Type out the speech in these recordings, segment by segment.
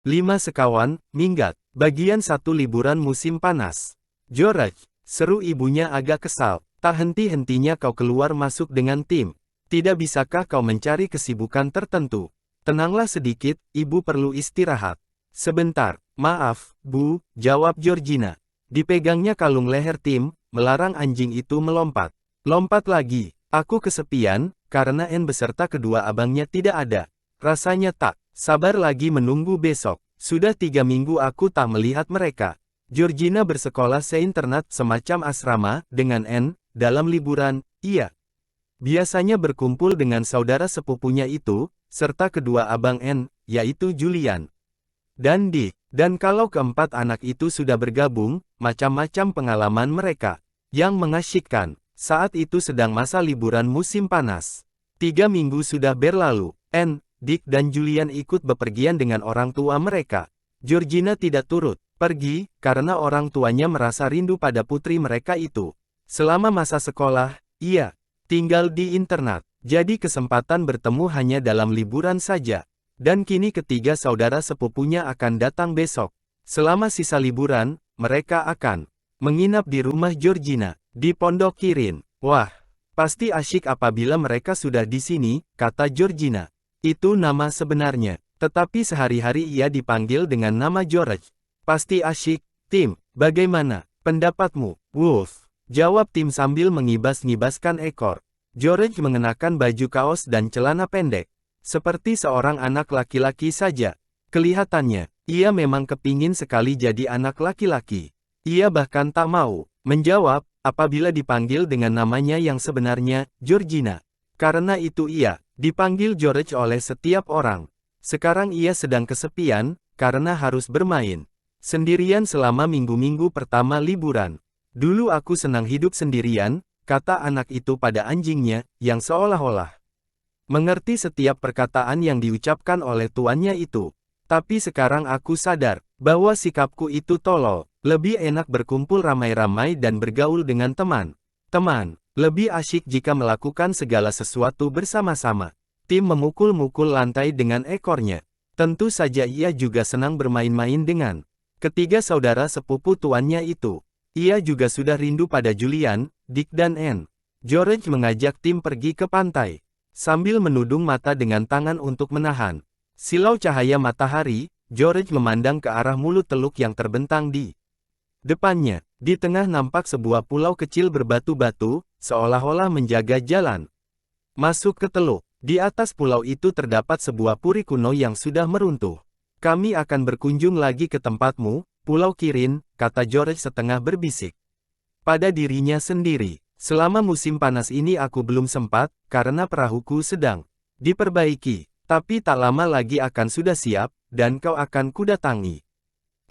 5 sekawan, minggat. Bagian 1 liburan musim panas. George, seru ibunya agak kesal. Tak henti-hentinya kau keluar masuk dengan tim. Tidak bisakah kau mencari kesibukan tertentu? Tenanglah sedikit, ibu perlu istirahat. Sebentar, maaf, Bu, jawab Georgina. Dipegangnya kalung leher Tim, melarang anjing itu melompat. Lompat lagi, aku kesepian, karena Anne beserta kedua abangnya tidak ada. Rasanya tak sabar lagi menunggu besok. Sudah 3 minggu aku tak melihat mereka. Georgina bersekolah seinternat semacam asrama, dengan Anne, dalam liburan, ia biasanya berkumpul dengan saudara sepupunya itu, serta kedua abang Anne, yaitu Julian dan Dick. Dan kalau keempat anak itu sudah bergabung, macam-macam pengalaman mereka yang mengasyikkan. Saat itu sedang masa liburan musim panas. 3 minggu sudah berlalu. Anne, Dick dan Julian ikut bepergian dengan orang tua mereka. Georgina tidak turut pergi, karena orang tuanya merasa rindu pada putri mereka itu. Selama masa sekolah, ia tinggal di internat. Jadi kesempatan bertemu hanya dalam liburan saja. Dan kini ketiga saudara sepupunya akan datang besok. Selama sisa liburan, mereka akan menginap di rumah Georgina, di Pondok Kirin. Wah, pasti asyik apabila mereka sudah di sini, kata Georgina. Itu nama sebenarnya, tetapi sehari-hari ia dipanggil dengan nama George. Pasti asyik. Tim, bagaimana pendapatmu, Wolf? Jawab Tim sambil mengibas-ngibaskan ekor. George mengenakan baju kaos dan celana pendek. Seperti seorang anak laki-laki saja. Kelihatannya, ia memang kepingin sekali jadi anak laki-laki. Ia bahkan tak mau menjawab apabila dipanggil dengan namanya yang sebenarnya, Georgina. Karena itu ia dipanggil George oleh setiap orang. Sekarang ia sedang kesepian, karena harus bermain sendirian selama minggu-minggu pertama liburan. Dulu aku senang hidup sendirian, kata anak itu pada anjingnya, yang seolah-olah mengerti setiap perkataan yang diucapkan oleh tuannya itu. Tapi sekarang aku sadar bahwa sikapku itu tolol. Lebih enak berkumpul ramai-ramai dan bergaul dengan teman-teman. Lebih asyik jika melakukan segala sesuatu bersama-sama. Tim memukul-mukul lantai dengan ekornya. Tentu saja ia juga senang bermain-main dengan ketiga saudara sepupu tuannya itu. Ia juga sudah rindu pada Julian, Dick dan Anne. George mengajak Tim pergi ke pantai. Sambil menudung mata dengan tangan untuk menahan silau cahaya matahari, George memandang ke arah mulut teluk yang terbentang di depannya. Di tengah nampak sebuah pulau kecil berbatu-batu, seolah-olah menjaga jalan masuk ke teluk. Di atas pulau itu terdapat sebuah puri kuno yang sudah meruntuh. Kami akan berkunjung lagi ke tempatmu, Pulau Kirin, kata George setengah berbisik pada dirinya sendiri. Selama musim panas ini aku belum sempat, karena perahuku sedang diperbaiki. Tapi tak lama lagi akan sudah siap, dan kau akan kudatangi.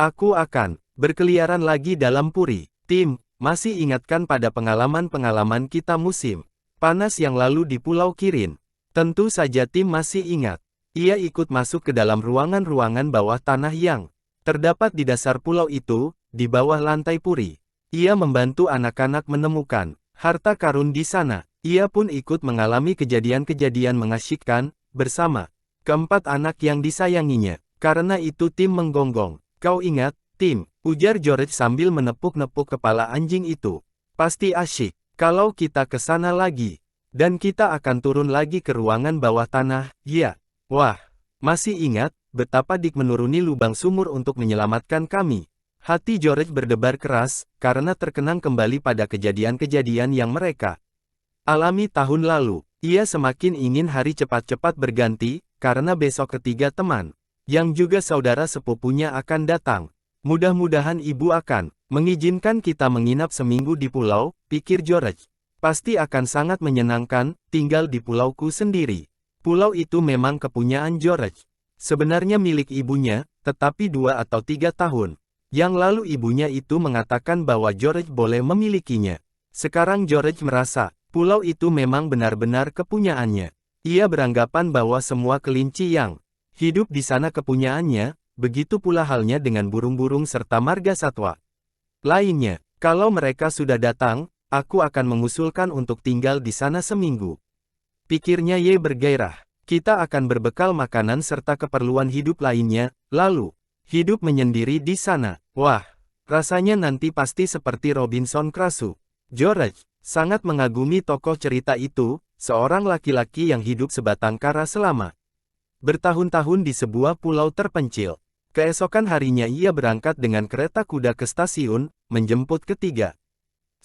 Aku akan berkeliaran lagi dalam puri. Tim, masih ingatkan pada pengalaman-pengalaman kita musim panas yang lalu di Pulau Kirin. Tentu saja Tim masih ingat. Ia ikut masuk ke dalam ruangan-ruangan bawah tanah yang terdapat di dasar pulau itu, di bawah lantai puri. Ia membantu anak-anak menemukan harta karun di sana. Ia pun ikut mengalami kejadian-kejadian mengasyikkan, bersama keempat anak yang disayanginya. Karena itu Tim menggonggong. Kau ingat, Tim, ujar George sambil menepuk-nepuk kepala anjing itu. Pasti asyik kalau kita ke sana lagi. Dan kita akan turun lagi ke ruangan bawah tanah, ya. Wah, masih ingat betapa Dick menuruni lubang sumur untuk menyelamatkan kami. Hati George berdebar keras, karena terkenang kembali pada kejadian-kejadian yang mereka alami tahun lalu. Ia semakin ingin hari cepat-cepat berganti, karena besok ketiga teman, yang juga saudara sepupunya akan datang. Mudah-mudahan ibu akan mengizinkan kita menginap seminggu di pulau, pikir George. Pasti akan sangat menyenangkan, tinggal di pulauku sendiri. Pulau itu memang kepunyaan George. Sebenarnya milik ibunya, tetapi 2 atau 3 tahun yang lalu ibunya itu mengatakan bahwa George boleh memilikinya. Sekarang George merasa, pulau itu memang benar-benar kepunyaannya. Ia beranggapan bahwa semua kelinci yang hidup di sana kepunyaannya, begitu pula halnya dengan burung-burung serta marga satwa lainnya. Kalau mereka sudah datang, aku akan mengusulkan untuk tinggal di sana seminggu. Pikirnya Ye bergairah. Kita akan berbekal makanan serta keperluan hidup lainnya, lalu Hidup menyendiri di sana. Wah, rasanya nanti pasti seperti Robinson Crusoe. George sangat mengagumi tokoh cerita itu, seorang laki-laki yang hidup sebatang kara selama bertahun-tahun di sebuah pulau terpencil. Keesokan harinya ia berangkat dengan kereta kuda ke stasiun, menjemput ketiga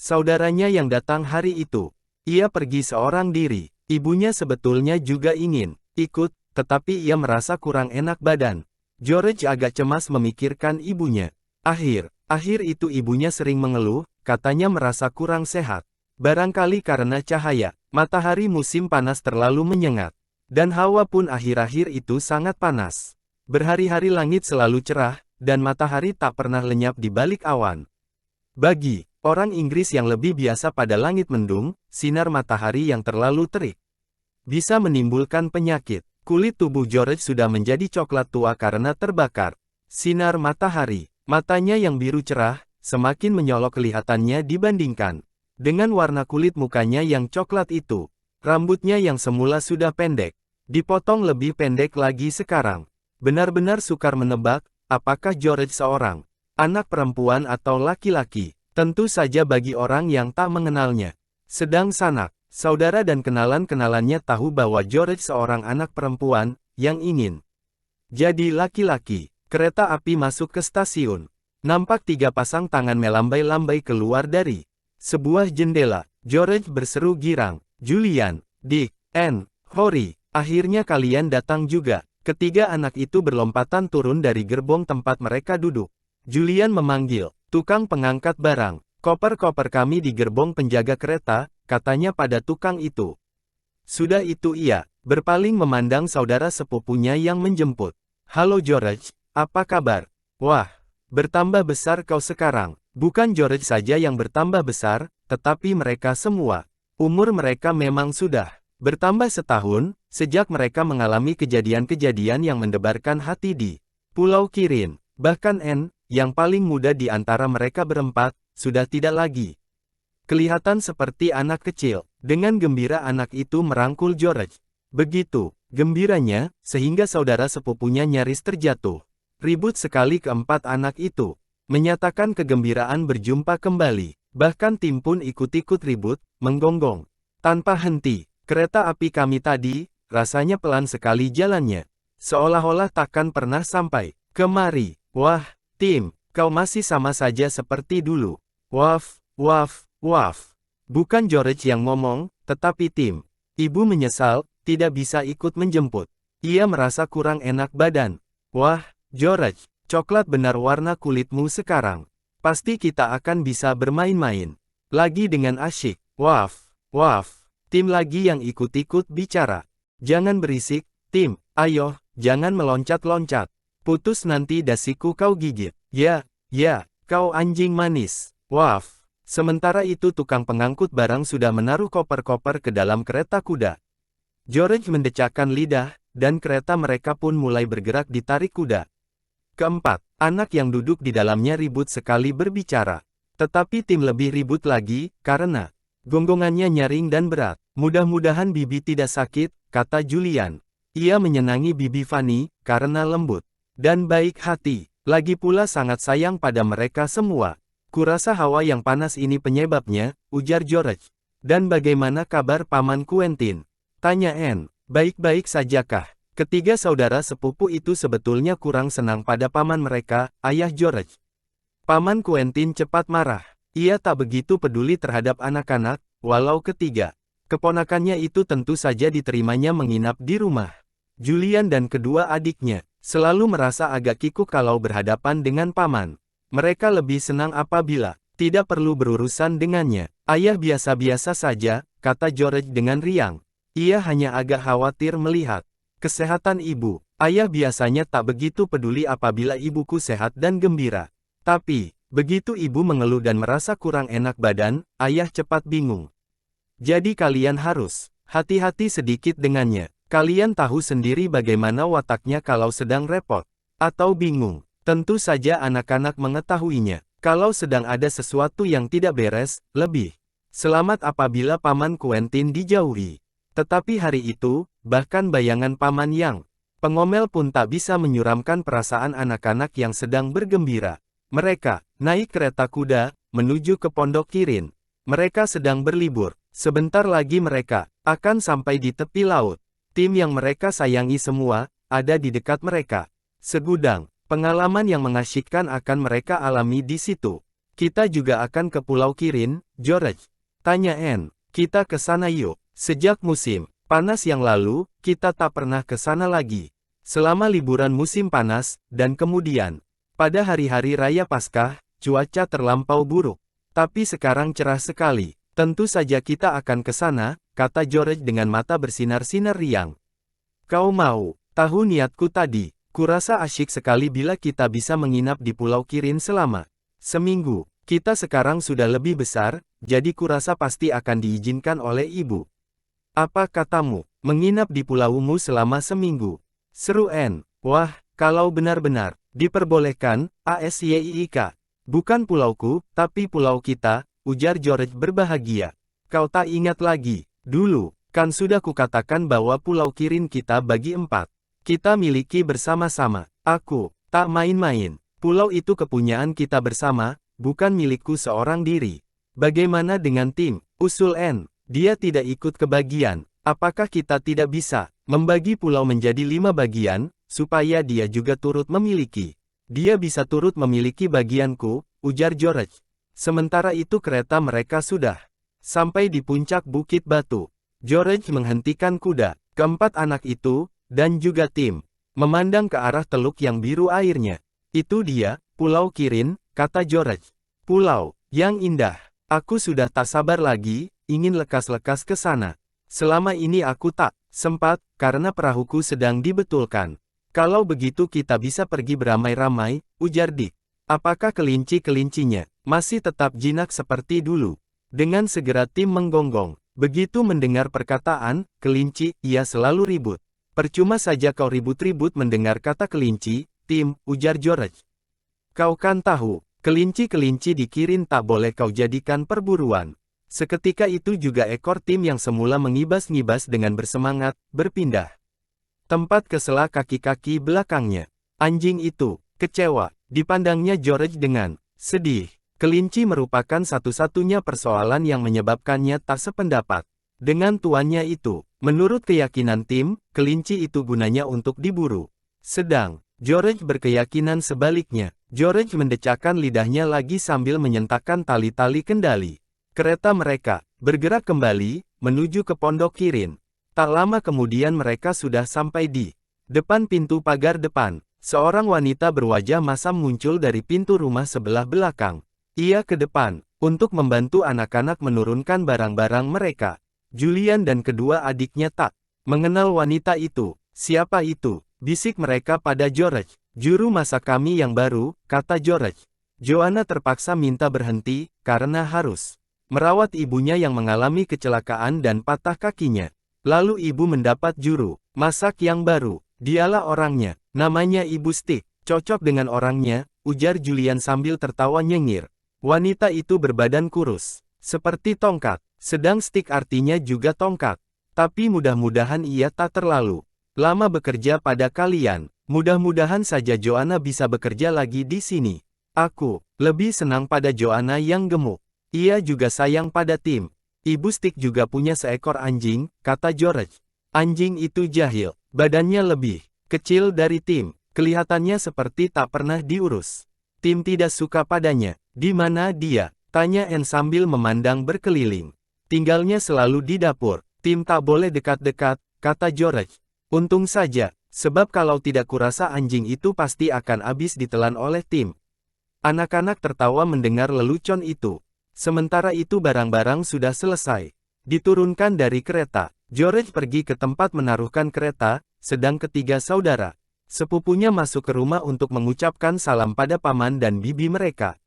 saudaranya yang datang hari itu. Ia pergi seorang diri. Ibunya sebetulnya juga ingin ikut, tetapi ia merasa kurang enak badan. George agak cemas memikirkan ibunya. Akhir itu ibunya sering mengeluh, katanya merasa kurang sehat. Barangkali karena cahaya matahari musim panas terlalu menyengat. Dan hawa pun akhir-akhir itu sangat panas. Berhari-hari langit selalu cerah, dan matahari tak pernah lenyap di balik awan. Bagi orang Inggris yang lebih biasa pada langit mendung, sinar matahari yang terlalu terik bisa menimbulkan penyakit. Kulit tubuh George sudah menjadi coklat tua karena terbakar sinar matahari. Matanya yang biru cerah, semakin menyolok kelihatannya dibandingkan dengan warna kulit mukanya yang coklat itu. Rambutnya yang semula sudah pendek, dipotong lebih pendek lagi sekarang. Benar-benar sukar menebak, apakah George seorang anak perempuan atau laki-laki. Tentu saja bagi orang yang tak mengenalnya. Sedang sanak, saudara dan kenalan-kenalannya tahu bahwa George seorang anak perempuan, yang ingin jadi laki-laki. Kereta api masuk ke stasiun. Nampak tiga pasang tangan melambai-lambai keluar dari sebuah jendela. George berseru girang, "Julian, Dick, Anne, Rory, akhirnya kalian datang juga." Ketiga anak itu berlompatan turun dari gerbong tempat mereka duduk. Julian memanggil tukang pengangkat barang. "Koper-koper kami di gerbong penjaga kereta," katanya pada tukang itu. Sudah itu ia berpaling memandang saudara sepupunya yang menjemput. "Halo George, apa kabar?" "Wah, bertambah besar kau sekarang." Bukan George saja yang bertambah besar, tetapi mereka semua. Umur mereka memang sudah bertambah setahun, sejak mereka mengalami kejadian-kejadian yang mendebarkan hati di Pulau Kirin. Bahkan Anne, yang paling muda di antara mereka berempat, sudah tidak lagi kelihatan seperti anak kecil. Dengan gembira anak itu merangkul George. Begitu gembiranya, sehingga saudara sepupunya nyaris terjatuh. Ribut sekali keempat anak itu. Menyatakan kegembiraan berjumpa kembali. Bahkan Tim pun ikut-ikut ribut, menggonggong tanpa henti. "Kereta api kami tadi, rasanya pelan sekali jalannya. Seolah-olah takkan pernah sampai kemari." "Wah, Tim, kau masih sama saja seperti dulu." "Waf, waf, waf." Bukan George yang ngomong, tetapi Tim. Ibu menyesal, tidak bisa ikut menjemput. Ia merasa kurang enak badan. "Wah, George, coklat benar warna kulitmu sekarang. Pasti kita akan bisa bermain-main lagi dengan asyik." "Waf, waf." Tim lagi yang ikut-ikut bicara. "Jangan berisik, Tim. Ayo, jangan meloncat-loncat. Putus nanti dasiku kau gigit." "Ya, ya, kau anjing manis." "Waf." Sementara itu tukang pengangkut barang sudah menaruh koper-koper ke dalam kereta kuda. George mendecakkan lidah, dan kereta mereka pun mulai bergerak ditarik kuda. Keempat, anak yang duduk di dalamnya ribut sekali berbicara. Tetapi Tim lebih ribut lagi, karena gonggongannya nyaring dan berat. "Mudah-mudahan Bibi tidak sakit," kata Julian. Ia menyenangi Bibi Fanny, karena lembut dan baik hati. Lagi pula sangat sayang pada mereka semua. "Kurasa hawa yang panas ini penyebabnya," ujar George. "Dan bagaimana kabar Paman Quentin?" tanya Anne. "Baik-baik sajakah?" Ketiga saudara sepupu itu sebetulnya kurang senang pada paman mereka, ayah George. Paman Quentin cepat marah. Ia tak begitu peduli terhadap anak-anak, walau ketiga keponakannya itu tentu saja diterimanya menginap di rumah. Julian dan kedua adiknya selalu merasa agak kikuk kalau berhadapan dengan paman. Mereka lebih senang apabila tidak perlu berurusan dengannya. "Ayah biasa-biasa saja," kata George dengan riang. Ia hanya agak khawatir melihat kesehatan ibu. "Ayah biasanya tak begitu peduli apabila ibuku sehat dan gembira. Tapi, begitu ibu mengeluh dan merasa kurang enak badan, ayah cepat bingung. Jadi kalian harus hati-hati sedikit dengannya. Kalian tahu sendiri bagaimana wataknya kalau sedang repot atau bingung. Tentu saja anak-anak mengetahuinya. Kalau sedang ada sesuatu yang tidak beres, lebih selamat apabila Paman Quentin dijauhi." Tetapi hari itu, bahkan bayangan paman yang Pengomel pun tak bisa menyuramkan perasaan anak-anak yang sedang bergembira. Mereka naik kereta kuda, menuju ke Pondok Kirin. Mereka sedang berlibur. Sebentar lagi mereka akan sampai di tepi laut. Tim yang mereka sayangi semua ada di dekat mereka. Segudang pengalaman yang mengasyikkan akan mereka alami di situ. Kita juga akan ke Pulau Kirin, George. Tanya Anne. Kita ke sana yuk. Sejak musim panas yang lalu, kita tak pernah ke sana lagi. Selama liburan musim panas, dan kemudian, pada hari-hari raya Paskah, cuaca terlampau buruk. Tapi sekarang cerah sekali. Tentu saja kita akan ke sana, kata George dengan mata bersinar-sinar riang. Kau mau tahu niatku tadi? Kurasa asyik sekali bila kita bisa menginap di Pulau Kirin selama seminggu. Kita sekarang sudah lebih besar, jadi kurasa pasti akan diizinkan oleh ibu. Apa katamu, menginap di pulaumu selama seminggu? Seru Anne. Wah, kalau benar-benar diperbolehkan, ASYIK. Bukan pulauku, tapi pulau kita, ujar George berbahagia. Kau tak ingat lagi, dulu, kan sudah kukatakan bahwa Pulau Kirin kita bagi 4. Kita miliki bersama-sama. Aku tak main-main. Pulau itu kepunyaan kita bersama, bukan milikku seorang diri. Bagaimana dengan tim? Usul Anne. Dia tidak ikut kebagian. Apakah kita tidak bisa membagi pulau menjadi 5 bagian, supaya dia juga turut memiliki? Dia bisa turut memiliki bagianku, ujar George. Sementara itu kereta mereka sudah sampai di puncak Bukit Batu. George menghentikan kuda. Keempat anak itu, dan juga tim, memandang ke arah teluk yang biru airnya. Itu dia, Pulau Kirin, kata George. Pulau yang indah. Aku sudah tak sabar lagi, ingin lekas-lekas ke sana. Selama ini aku tak sempat, karena perahuku sedang dibetulkan. Kalau begitu kita bisa pergi beramai-ramai, ujar Dick. Apakah kelinci-kelincinya masih tetap jinak seperti dulu? Dengan segera tim menggonggong. Begitu mendengar perkataan, kelinci, ia selalu ribut. Percuma saja kau ribut-ribut mendengar kata kelinci, Tim, ujar George. Kau kan tahu, kelinci-kelinci di Kirin tak boleh kau jadikan perburuan. Seketika itu juga ekor Tim yang semula mengibas-ngibas dengan bersemangat, berpindah tempat ke sela kaki-kaki belakangnya. Anjing itu, kecewa, dipandangnya George dengan sedih. Kelinci merupakan satu-satunya persoalan yang menyebabkannya tak sependapat dengan tuannya itu. Menurut keyakinan Tim, kelinci itu gunanya untuk diburu. Sedang George berkeyakinan sebaliknya. George mendecakkan lidahnya lagi sambil menyentakkan tali-tali kendali. Kereta mereka bergerak kembali, menuju ke Pondok Kirin. Tak lama kemudian mereka sudah sampai di depan pintu pagar depan. Seorang wanita berwajah masam muncul dari pintu rumah sebelah belakang. Ia ke depan, untuk membantu anak-anak menurunkan barang-barang mereka. Julian dan kedua adiknya tak mengenal wanita itu. Siapa itu? Bisik mereka pada George. Juru masak kami yang baru, kata George. Joanna terpaksa minta berhenti, karena harus merawat ibunya yang mengalami kecelakaan dan patah kakinya. Lalu ibu mendapat juru masak yang baru. Dialah orangnya. Namanya Ibu Stick. Cocok dengan orangnya, ujar Julian sambil tertawa nyengir. Wanita itu berbadan kurus, seperti tongkat. Sedang Stick artinya juga tongkat. Tapi mudah-mudahan ia tak terlalu lama bekerja pada kalian. Mudah-mudahan saja Joanna bisa bekerja lagi di sini. Aku lebih senang pada Joanna yang gemuk. Ia juga sayang pada Tim. Ibu Stick juga punya seekor anjing, kata George. Anjing itu jahil. Badannya lebih kecil dari Tim. Kelihatannya seperti tak pernah diurus. Tim tidak suka padanya. Di mana dia? Tanya Anne sambil memandang berkeliling. Tinggalnya selalu di dapur. Tim tak boleh dekat-dekat, kata George. Untung saja, sebab kalau tidak kurasa anjing itu pasti akan habis ditelan oleh Tim. Anak-anak tertawa mendengar lelucon itu. Sementara itu barang-barang sudah selesai diturunkan dari kereta. George pergi ke tempat menaruhkan kereta, sedang ketiga saudara sepupunya masuk ke rumah untuk mengucapkan salam pada paman dan bibi mereka.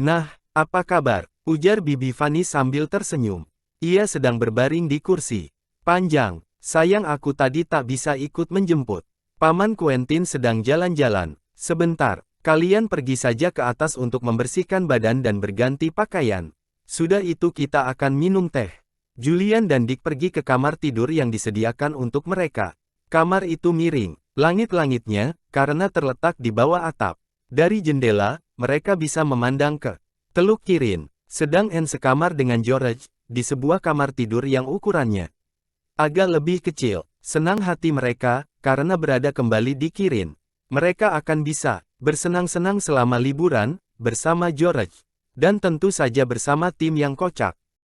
Nah, apa kabar? Ujar bibi Fanny sambil tersenyum. Ia sedang berbaring di kursi panjang. Sayang aku tadi tak bisa ikut menjemput. Paman Quentin sedang jalan-jalan. Sebentar, kalian pergi saja ke atas untuk membersihkan badan dan berganti pakaian. Sudah itu kita akan minum teh. Julian dan Dick pergi ke kamar tidur yang disediakan untuk mereka. Kamar itu miring. Langit-langitnya, karena terletak di bawah atap. Dari jendela, mereka bisa memandang ke Teluk Kirin. Sedang Anne sekamar dengan George, di sebuah kamar tidur yang ukurannya agak lebih kecil. Senang hati mereka, karena berada kembali di Kirin. Mereka akan bisa bersenang-senang selama liburan, bersama George. Dan tentu saja bersama tim yang kocak.